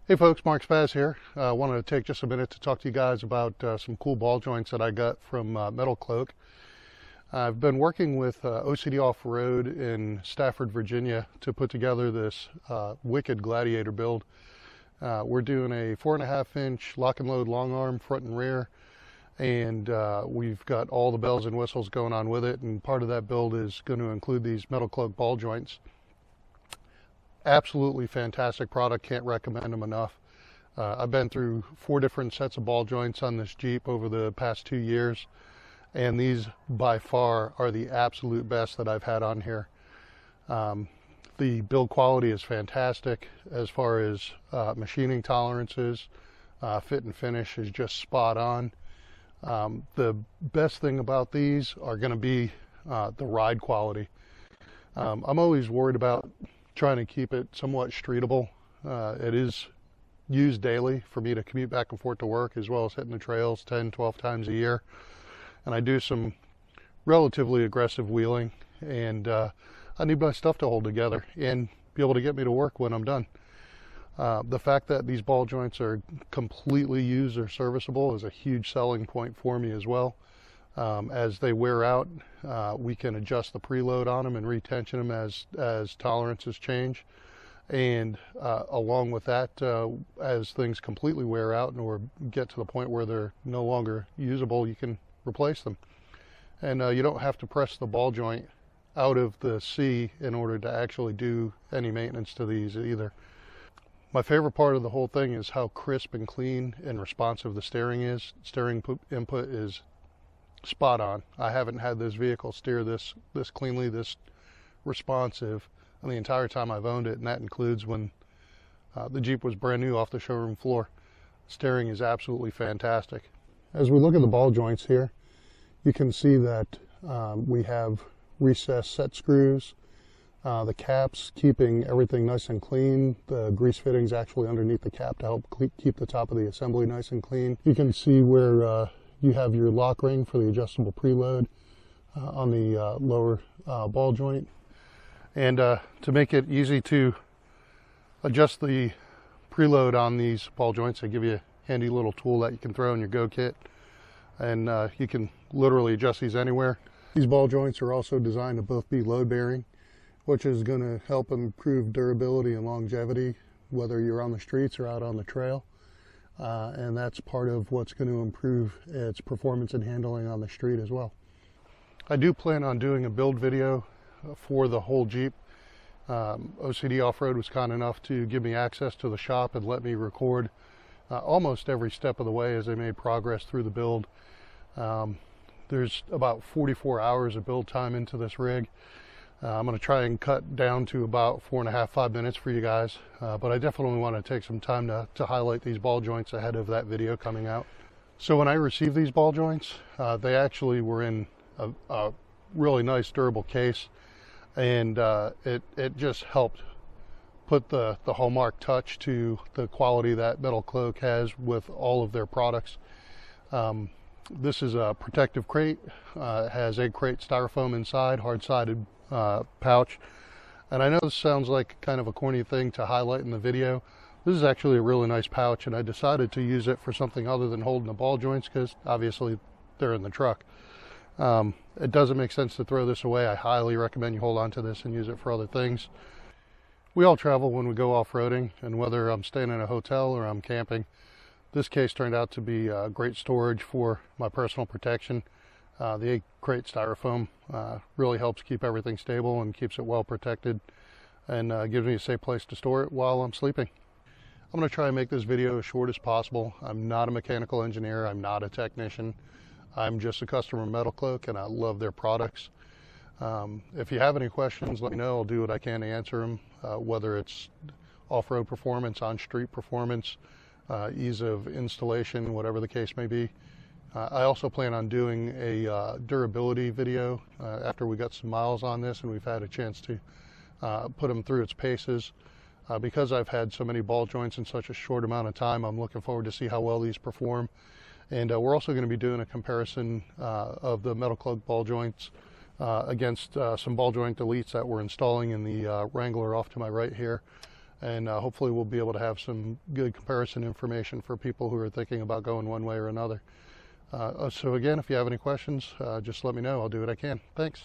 Hey folks, Mark Spaz here. I wanted to take just a minute to talk to you guys about some cool ball joints that I got from Metal Cloak. I've been working with OCD Off-Road in Stafford, Virginia to put together this wicked Gladiator build. We're doing a 4.5-inch lock and load long arm front and rear, and we've got all the bells and whistles going on with it, and part of that build is going to include these Metal Cloak ball joints. Absolutely fantastic product, can't recommend them enough. I've been through 4 different sets of ball joints on this Jeep over the past 2 years, and these by far are the absolute best that I've had on here. The build quality is fantastic as far as machining tolerances. Fit and finish is just spot on. The best thing about these are going to be the ride quality. I'm always worried about trying to keep it somewhat streetable. It is used daily for me to commute back and forth to work, as well as hitting the trails 10, 12 times a year. And I do some relatively aggressive wheeling, and I need my stuff to hold together and be able to get me to work when I'm done. The fact that these ball joints are completely used or serviceable is a huge selling point for me as well. As they wear out, we can adjust the preload on them and retension them as tolerances change. And along with that, as things completely wear out or get to the point where they're no longer usable, you can replace them. And you don't have to press the ball joint out of the C in order to actually do any maintenance to these either. My favorite part of the whole thing is how crisp and clean and responsive the steering is. Steering input is spot on. I haven't had this vehicle steer this cleanly, this responsive, and the entire time I've owned it, and that includes when the Jeep was brand new off the showroom floor. Steering is absolutely fantastic. As we look at the ball joints here, you can see that we have recessed set screws, the caps keeping everything nice and clean, the grease fittings actually underneath the cap to help keep the top of the assembly nice and clean. You can see where you have your lock ring for the adjustable preload on the lower ball joint. And to make it easy to adjust the preload on these ball joints, I give you a handy little tool that you can throw in your Go kit. And you can literally adjust these anywhere. These ball joints are also designed to both be load bearing, which is going to help improve durability and longevity, whether you're on the streets or out on the trail. And that's part of what's going to improve its performance and handling on the street as well. I do plan on doing a build video for the whole Jeep. OCD Off-Road was kind enough to give me access to the shop and let me record almost every step of the way as they made progress through the build. There's about 44 hours of build time into this rig. I'm going to try and cut down to about 4.5, 5 minutes for you guys, but I definitely want to take some time to highlight these ball joints ahead of that video coming out. So when I received these ball joints, they actually were in a really nice durable case, and it just helped put the hallmark touch to the quality that Metal Cloak has with all of their products. This is a protective crate. It has egg crate styrofoam inside, hard-sided pouch. And I know this sounds like kind of a corny thing to highlight in the video. This is actually a really nice pouch, and I decided to use it for something other than holding the ball joints because obviously they're in the truck. It doesn't make sense to throw this away. I highly recommend you hold on to this and use it for other things. We all travel when we go off-roading, and whether I'm staying in a hotel or I'm camping, this case turned out to be great storage for my personal protection. The egg crate styrofoam really helps keep everything stable and keeps it well protected, and gives me a safe place to store it while I'm sleeping. I'm going to try and make this video as short as possible. I'm not a mechanical engineer. I'm not a technician. I'm just a customer of Metal Cloak, and I love their products. If you have any questions, let me know. I'll do what I can to answer them, whether it's off-road performance, on-street performance, ease of installation, whatever the case may be. I also plan on doing a durability video after we got some miles on this and we've had a chance to put them through its paces. Because I've had so many ball joints in such a short amount of time, I'm looking forward to see how well these perform. And we're also going to be doing a comparison of the Metal Cloak ball joints against some ball joint deletes that we're installing in the Wrangler off to my right here. and hopefully we'll be able to have some good comparison information for people who are thinking about going one way or another. So again, if you have any questions, just let me know. I'll do what I can. Thanks.